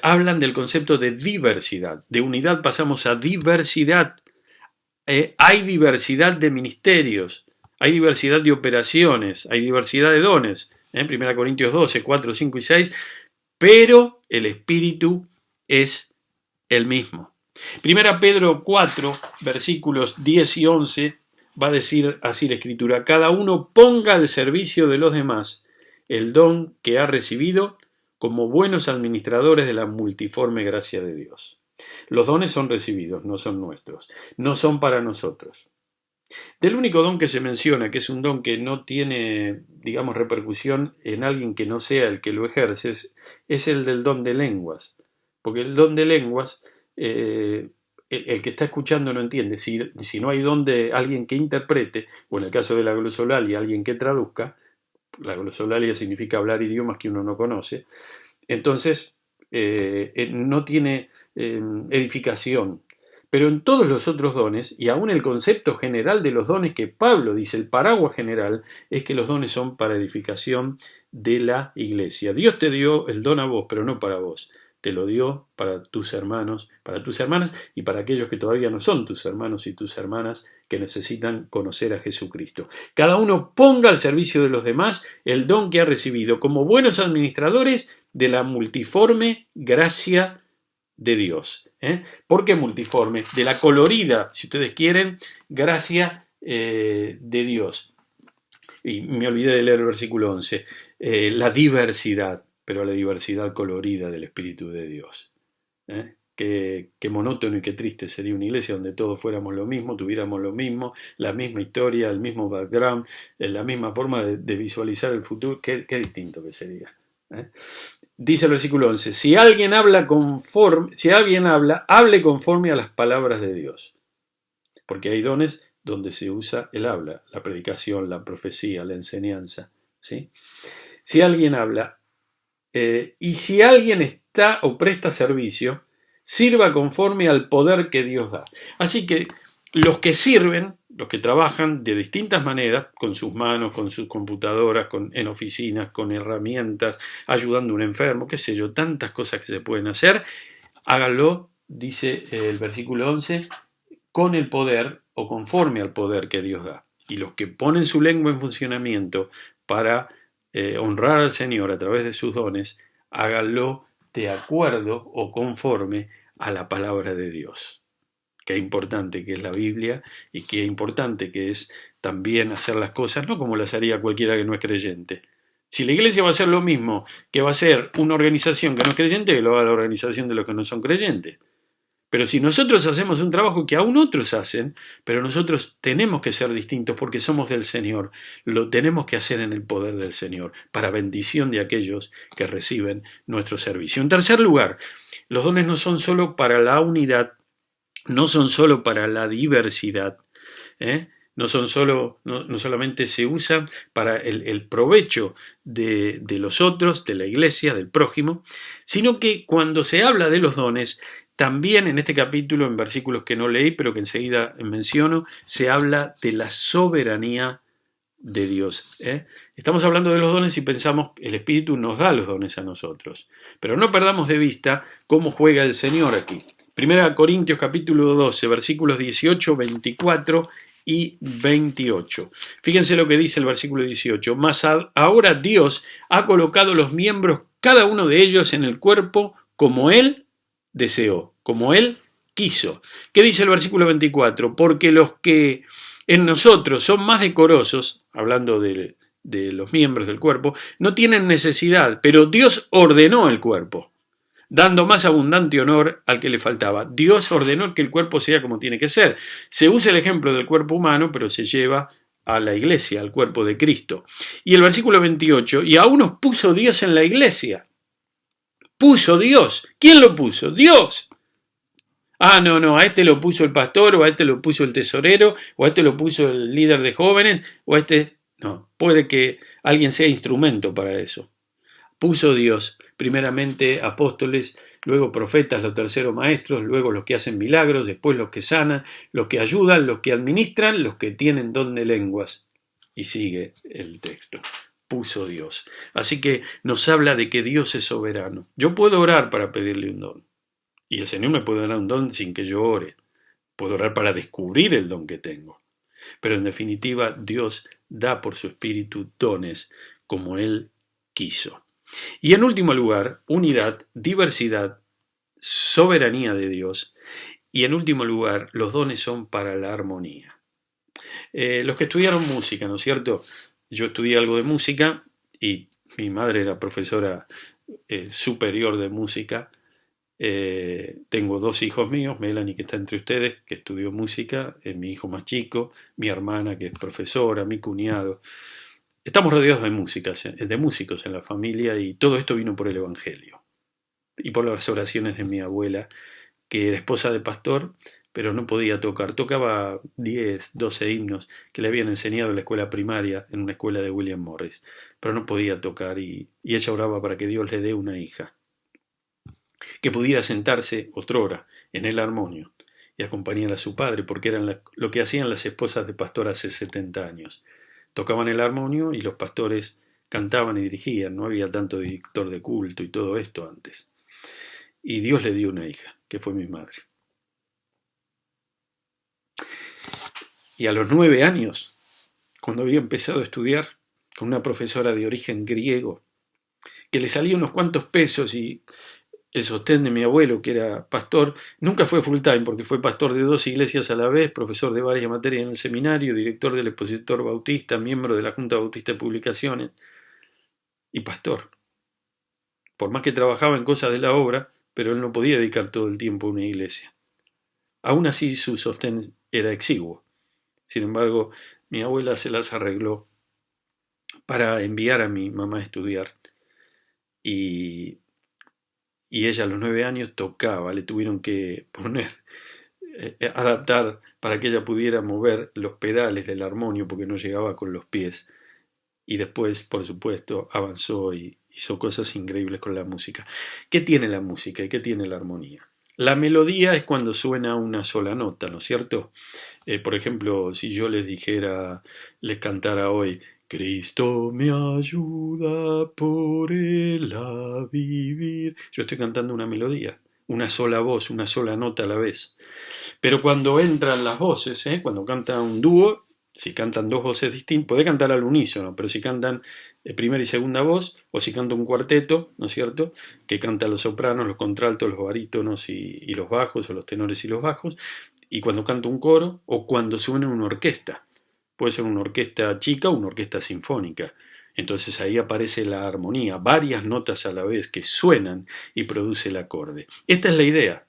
hablan del concepto de diversidad. De unidad pasamos a diversidad. Hay diversidad de ministerios, hay diversidad de operaciones, hay diversidad de dones. 1 Corintios 12, 4, 5 y 6, pero el Espíritu es el mismo. 1 Pedro 4, versículos 10 y 11, va a decir así la Escritura: cada uno ponga al servicio de los demás el don que ha recibido como buenos administradores de la multiforme gracia de Dios. Los dones son recibidos, no son nuestros, no son para nosotros. Del único don que se menciona, que es un don que no tiene, digamos, repercusión en alguien que no sea el que lo ejerce, es el del don de lenguas. Porque el don de lenguas, el que está escuchando no entiende. Si no hay don de alguien que interprete, o en el caso de la glosolalia, alguien que traduzca, la glosolalia significa hablar idiomas que uno no conoce, entonces no tiene edificación. Pero en todos los otros dones, y aún el concepto general de los dones que Pablo dice, el paraguas general, es que los dones son para edificación de la iglesia. Dios te dio el don a vos, pero no para vos. Te lo dio para tus hermanos, para tus hermanas y para aquellos que todavía no son tus hermanos y tus hermanas que necesitan conocer a Jesucristo. Cada uno ponga al servicio de los demás el don que ha recibido como buenos administradores de la multiforme gracia de Dios. ¿Por qué multiforme? De la colorida, si ustedes quieren, gracia de Dios. Y me olvidé de leer el versículo 11. La diversidad, pero la diversidad colorida del Espíritu de Dios. Qué monótono y qué triste sería una iglesia donde todos fuéramos lo mismo, tuviéramos lo mismo, la misma historia, el mismo background, la misma forma de visualizar el futuro. Qué distinto que sería. Dice el versículo 11, si alguien habla, hable conforme a las palabras de Dios. Porque hay dones donde se usa el habla, la predicación, la profecía, la enseñanza. ¿Sí? Si alguien habla, y si alguien está o presta servicio, sirva conforme al poder que Dios da. Así que los que sirven, los que trabajan de distintas maneras, con sus manos, con sus computadoras, en oficinas, con herramientas, ayudando a un enfermo, qué sé yo, tantas cosas que se pueden hacer, háganlo, dice el versículo 11, con el poder o conforme al poder que Dios da. Y los que ponen su lengua en funcionamiento para honrar al Señor a través de sus dones, háganlo de acuerdo o conforme a la palabra de Dios. Qué importante que es la Biblia y qué importante que es también hacer las cosas no como las haría cualquiera que no es creyente. Si la iglesia va a hacer lo mismo que va a ser una organización que no es creyente, que lo haga la organización de los que no son creyentes. Pero si nosotros hacemos un trabajo que aún otros hacen, pero nosotros tenemos que ser distintos porque somos del Señor, lo tenemos que hacer en el poder del Señor, para bendición de aquellos que reciben nuestro servicio. En tercer lugar, los dones no son solo para la unidad, no son solo para la diversidad, no solamente se usan para el provecho de los otros, de la iglesia, del prójimo, sino que cuando se habla de los dones, también en este capítulo, en versículos que no leí, pero que enseguida menciono, se habla de la soberanía de Dios. Estamos hablando de los dones y pensamos que el Espíritu nos da los dones a nosotros. Pero no perdamos de vista cómo juega el Señor aquí. 1 Corintios capítulo 12, versículos 18, 24 y 28. Fíjense lo que dice el versículo 18. Mas ahora Dios ha colocado los miembros, cada uno de ellos, en el cuerpo como Él deseó, como Él quiso. ¿Qué dice el versículo 24? Porque los que en nosotros son más decorosos, hablando de los miembros del cuerpo, no tienen necesidad, pero Dios ordenó el cuerpo, dando más abundante honor al que le faltaba. Dios ordenó que el cuerpo sea como tiene que ser. Se usa el ejemplo del cuerpo humano, pero se lleva a la iglesia, al cuerpo de Cristo. Y el versículo 28, y aún nos puso Dios en la iglesia. Puso Dios. ¿Quién lo puso? Dios. Ah, no, a este lo puso el pastor, o a este lo puso el tesorero, o a este lo puso el líder de jóvenes, o a este... No, puede que alguien sea instrumento para eso. Puso Dios, primeramente apóstoles, luego profetas, los terceros maestros, luego los que hacen milagros, después los que sanan, los que ayudan, los que administran, los que tienen don de lenguas. Y sigue el texto. Puso Dios. Así que nos habla de que Dios es soberano. Yo puedo orar para pedirle un don. Y el Señor me puede dar un don sin que yo ore. Puedo orar para descubrir el don que tengo. Pero en definitiva, Dios da por su espíritu dones como Él quiso. Y en último lugar, unidad, diversidad, soberanía de Dios. Y en último lugar, los dones son para la armonía. Los que estudiaron música, ¿no es cierto? Yo estudié algo de música y mi madre era profesora superior de música. Tengo 2 hijos míos, Melanie, que está entre ustedes, que estudió música, mi hijo más chico, mi hermana, que es profesora, mi cuñado. Estamos rodeados de músicos en la familia, y todo esto vino por el Evangelio y por las oraciones de mi abuela, que era esposa de pastor, pero no podía tocar. Tocaba 10, 12 himnos que le habían enseñado en la escuela primaria, en una escuela de William Morris, pero no podía tocar, y ella oraba para que Dios le dé una hija que pudiera sentarse otrora en el armonio y acompañar a su padre, porque eran lo que hacían las esposas de pastor hace 70 años. Tocaban el armonio y los pastores cantaban y dirigían. No había tanto director de culto y todo esto antes. Y Dios le dio una hija, que fue mi madre. Y a los 9 años, cuando había empezado a estudiar con una profesora de origen griego, que le salía unos cuantos pesos, y el sostén de mi abuelo, que era pastor, nunca fue full time porque fue pastor de 2 iglesias a la vez, profesor de varias materias en el seminario, director del Expositor Bautista, miembro de la Junta Bautista de Publicaciones y pastor. Por más que trabajaba en cosas de la obra, pero él no podía dedicar todo el tiempo a una iglesia. Aún así su sostén era exiguo. Sin embargo, mi abuela se las arregló para enviar a mi mamá a estudiar, y ella a los 9 años tocaba. Le tuvieron que adaptar para que ella pudiera mover los pedales del armonio porque no llegaba con los pies. Y después, por supuesto, avanzó y hizo cosas increíbles con la música. ¿Qué tiene la música y qué tiene la armonía? La melodía es cuando suena una sola nota, ¿no es cierto? Por ejemplo, si yo les cantara hoy: Cristo me ayuda por él a vivir. Yo estoy cantando una melodía, una sola voz, una sola nota a la vez. Pero cuando entran las voces, cuando canta un dúo, si cantan 2 voces distintas, puede cantar al unísono, pero si cantan primera y segunda voz, o si canta un cuarteto, ¿no es cierto?, que canta los sopranos, los contraltos, los barítonos y los bajos, o los tenores y los bajos, y cuando canta un coro, o cuando suena una orquesta. Puede ser una orquesta chica o una orquesta sinfónica. Entonces ahí aparece la armonía, varias notas a la vez que suenan y produce el acorde. Esta es la idea.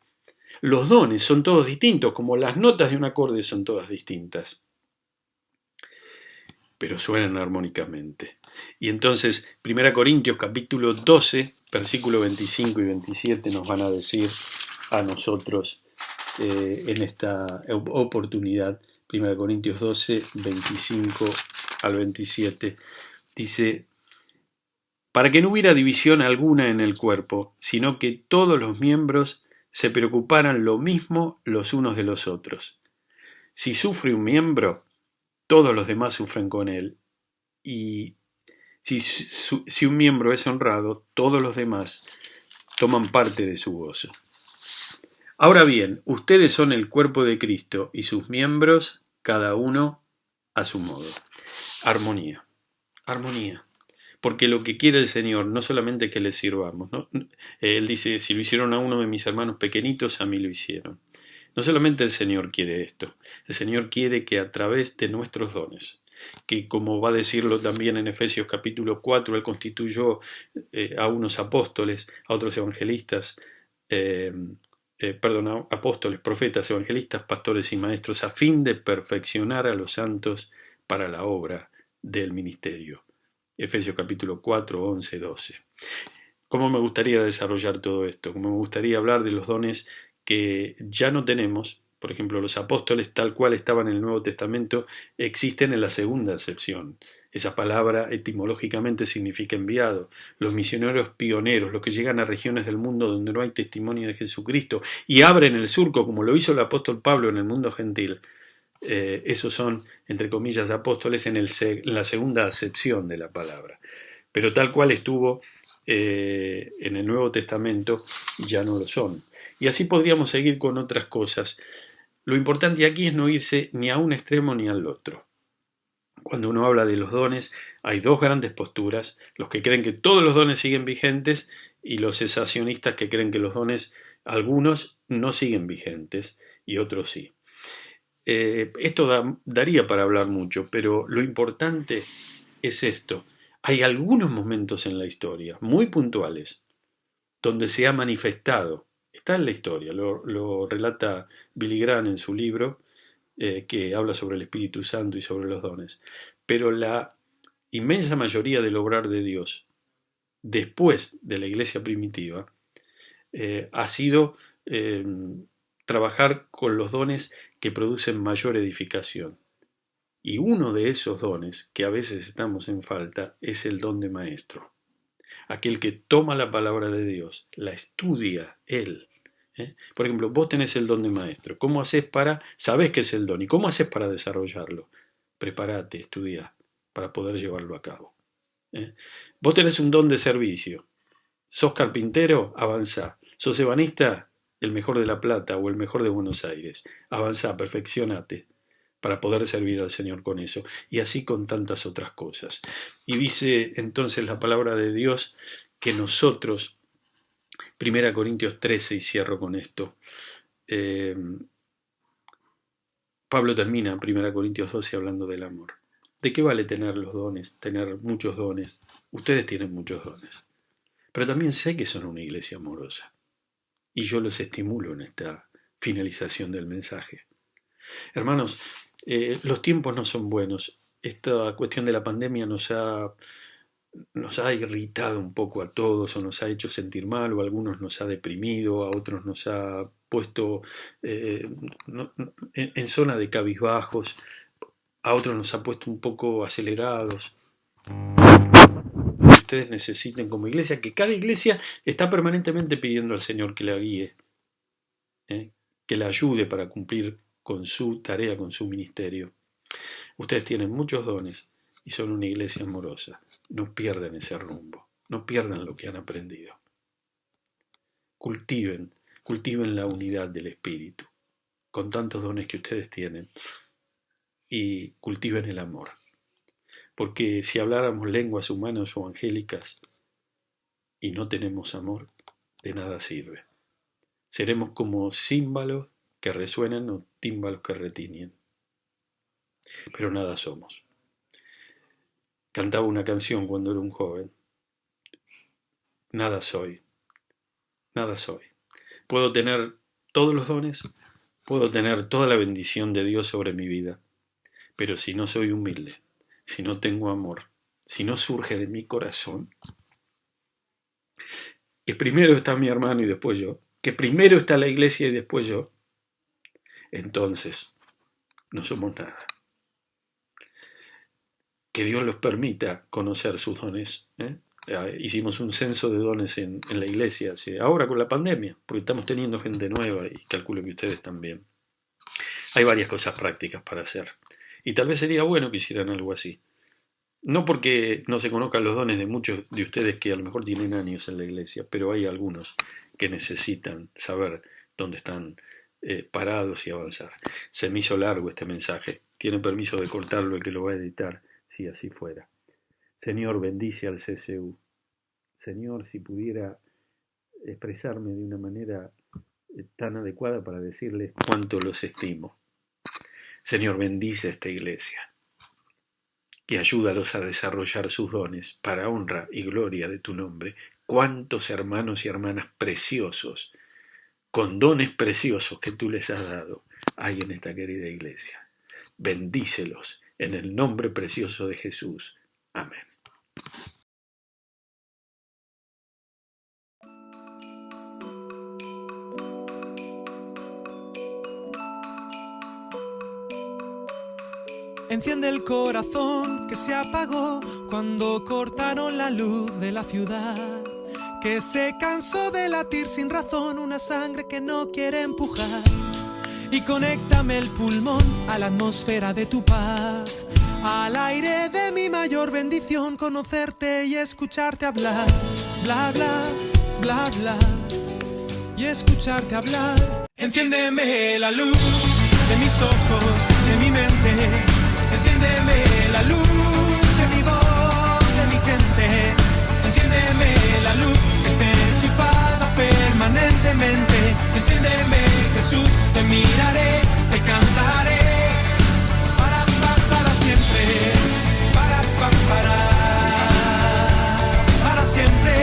Los dones son todos distintos, como las notas de un acorde son todas distintas, pero suenan armónicamente. Y entonces, 1 Corintios capítulo 12, versículo 25 y 27 nos van a decir a nosotros en esta oportunidad. 1 Corintios 12, 25 al 27, dice: para que no hubiera división alguna en el cuerpo, sino que todos los miembros se preocuparan lo mismo los unos de los otros. Si sufre un miembro, todos los demás sufren con él. Y si un miembro es honrado, todos los demás toman parte de su gozo. Ahora bien, ustedes son el cuerpo de Cristo y sus miembros, cada uno a su modo. Armonía. Armonía. Porque lo que quiere el Señor no solamente que le sirvamos, ¿no? Él dice: si lo hicieron a uno de mis hermanos pequeñitos, a mí lo hicieron. No solamente el Señor quiere esto, el Señor quiere que a través de nuestros dones, que como va a decirlo también en Efesios capítulo 4, Él constituyó a unos apóstoles, a otros evangelistas, apóstoles, profetas, evangelistas, pastores y maestros, a fin de perfeccionar a los santos para la obra del ministerio. Efesios capítulo 4, 11, 12. ¿Cómo me gustaría desarrollar todo esto? ¿Cómo me gustaría hablar de los dones que ya no tenemos? Por ejemplo, los apóstoles, tal cual estaban en el Nuevo Testamento, existen en la segunda acepción. Esa palabra etimológicamente significa enviado. Los misioneros pioneros, los que llegan a regiones del mundo donde no hay testimonio de Jesucristo y abren el surco, como lo hizo el apóstol Pablo en el mundo gentil, esos son, entre comillas, apóstoles en la segunda acepción de la palabra. Pero tal cual estuvo en el Nuevo Testamento, ya no lo son. Y así podríamos seguir con otras cosas. Lo importante aquí es no irse ni a un extremo ni al otro. Cuando uno habla de los dones, hay dos grandes posturas: los que creen que todos los dones siguen vigentes y los cesacionistas que creen que los dones, algunos, no siguen vigentes y otros sí. Esto daría para hablar mucho, pero lo importante es esto. Hay algunos momentos en la historia, muy puntuales, donde se ha manifestado. Está en la historia, lo relata Billy Graham en su libro, que habla sobre el Espíritu Santo y sobre los dones. Pero la inmensa mayoría del obrar de Dios, después de la iglesia primitiva, ha sido trabajar con los dones que producen mayor edificación. Y uno de esos dones, que a veces estamos en falta, es el don de maestro. Aquel que toma la palabra de Dios, la estudia él. Por ejemplo, vos tenés el don de maestro. ¿Cómo haces sabés que es el don, y cómo haces para desarrollarlo? Prepárate, estudia, para poder llevarlo a cabo. Vos tenés un don de servicio. ¿Sos carpintero? Avanzá. ¿Sos ebanista? El mejor de La Plata o el mejor de Buenos Aires. Avanzá, perfeccionate para poder servir al Señor con eso. Y así con tantas otras cosas. Y dice entonces la palabra de Dios que nosotros, 1 Corintios 13, y cierro con esto, Pablo termina 1 Corintios 12 hablando del amor. ¿De qué vale tener los dones, tener muchos dones? Ustedes tienen muchos dones. Pero también sé que son una iglesia amorosa. Y yo los estimulo en esta finalización del mensaje. Hermanos, los tiempos no son buenos. Esta cuestión de la pandemia nos ha irritado un poco a todos, o nos ha hecho sentir mal, o a algunos nos ha deprimido, a otros nos ha puesto en zona de cabizbajos, a otros nos ha puesto un poco acelerados. Ustedes necesiten como iglesia, que cada iglesia está permanentemente pidiendo al Señor que la guíe, que la ayude para cumplir con su tarea, con su ministerio. Ustedes tienen muchos dones y son una iglesia amorosa. No pierdan ese rumbo, no pierdan lo que han aprendido. Cultiven la unidad del Espíritu con tantos dones que ustedes tienen, y cultiven el amor. Porque si habláramos lenguas humanas o angélicas y no tenemos amor, de nada sirve. Seremos como címbalos que resuenan o tímbalos que retiñen. Pero nada somos. Cantaba una canción cuando era un joven. Nada soy. Nada soy. Puedo tener todos los dones, puedo tener toda la bendición de Dios sobre mi vida, pero si no soy humilde, si no tengo amor, si no surge de mi corazón, que primero está mi hermano y después yo, que primero está la iglesia y después yo, entonces no somos nada. Que Dios los permita conocer sus dones. Hicimos un censo de dones en la iglesia, ahora con la pandemia, porque estamos teniendo gente nueva y calculo que ustedes también. Hay varias cosas prácticas para hacer. Y tal vez sería bueno que hicieran algo así. No porque no se conozcan los dones de muchos de ustedes que a lo mejor tienen años en la iglesia, pero hay algunos que necesitan saber dónde están parados y avanzar. Se me hizo largo este mensaje. Tiene permiso de cortarlo el que lo va a editar, si así fuera. Señor, bendice al CCU. Señor, si pudiera expresarme de una manera tan adecuada para decirles cuánto los estimo. Señor, bendice esta iglesia y ayúdalos a desarrollar sus dones para honra y gloria de tu nombre. Cuántos hermanos y hermanas preciosos, con dones preciosos que tú les has dado, hay en esta querida iglesia. Bendícelos en el nombre precioso de Jesús. Amén. Enciende el corazón que se apagó cuando cortaron la luz de la ciudad, que se cansó de latir sin razón, una sangre que no quiere empujar. Y conéctame el pulmón a la atmósfera de tu paz, al aire de mi mayor bendición, conocerte y escucharte hablar. Bla, bla, bla, bla, y escucharte hablar. Enciéndeme la luz de mis ojos, de mi mente. Enciéndeme la luz de mi voz, de mi gente. Enciéndeme la luz que esté enchufada permanentemente. Enciéndeme, Jesús, te miraré, te cantaré. Para siempre. Para siempre.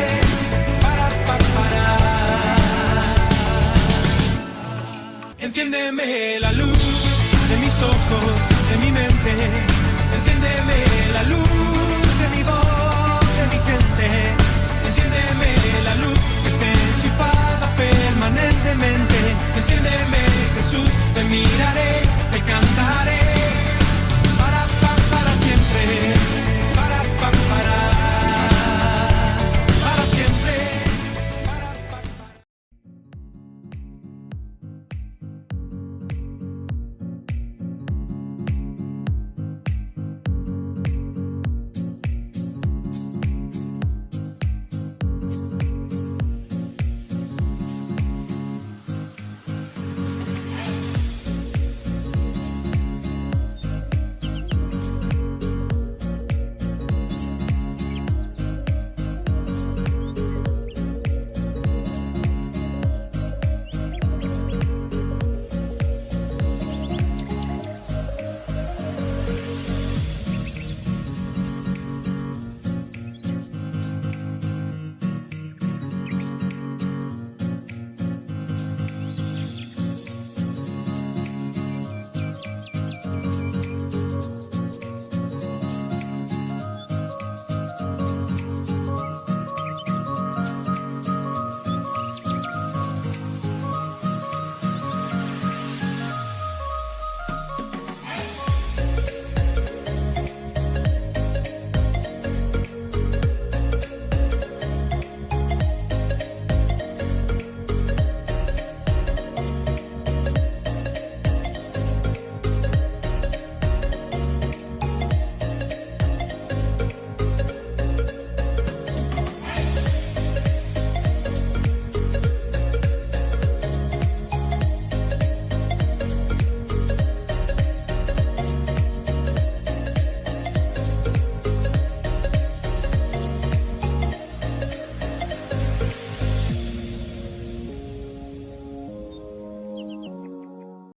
Enciéndeme la luz de mis ojos, de mi mente. Enciéndeme la luz de mi voz, de mi gente. Enciéndeme la luz que esté enchufada permanentemente. Enciéndeme, Jesús, te miraré.